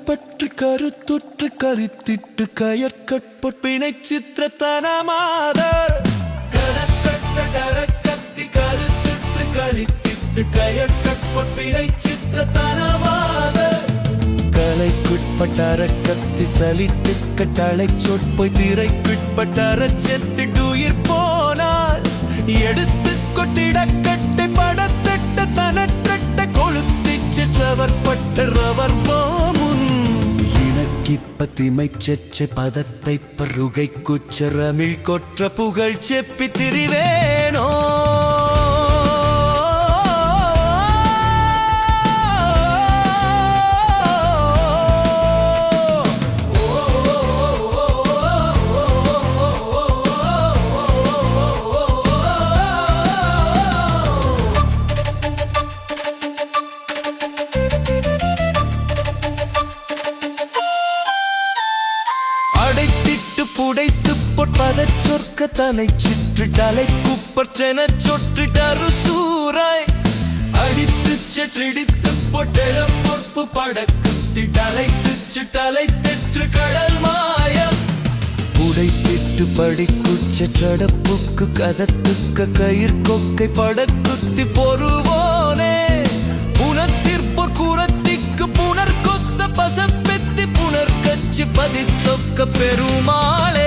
பட்டு கருத்துற்று கருத்திட்டு கயற்கட்பொற்பினை சித்திரத்தனமாதர் கத்தி கருத்துற்று கருத்திட்டு கயற்கட்பொற்பினை சித்திரத்தனமாதர் கலைக்குட்பட்டார கத்தி சலித்து கட்டளை சொற்போய் திரைக்குட்பட்டார செத்திட்டுயிர் போனால் எடுத்து கொட்டிட கட்டை படத்திட்ட தனற்றட்ட கொளுத்தி செற்றவர் பட்டரவர் போமுன் இணக்கிப்பத்திமை செச்சை பதத்தை பருகை குச்சரமிழ் கொற்ற புகழ் செப்பி திரிவேனோ புடைத்து பொற்பதச் சொற்க தலை சிற்றிட்டலை குப்பற்றென சொற்றிட்டரு சூராய் அடித்து செற்றிடித்து பொட்டெழ பொற்பு படக்குத்திட்டலைத்து சிட்டலை தெற்று கடல் மாயம் புடைத்திட்டு படிக்குச்செற்றடப்புக்கு கதத்துக்க கயிர் கொக்கை படக்குத்தி பொறுவோனே புனத்திற்பொற் கூறத்திக்கு புனர் கொத்த பசப்பெத்தி புனர் கச்சி பதிச்சொக்க பெருமாளே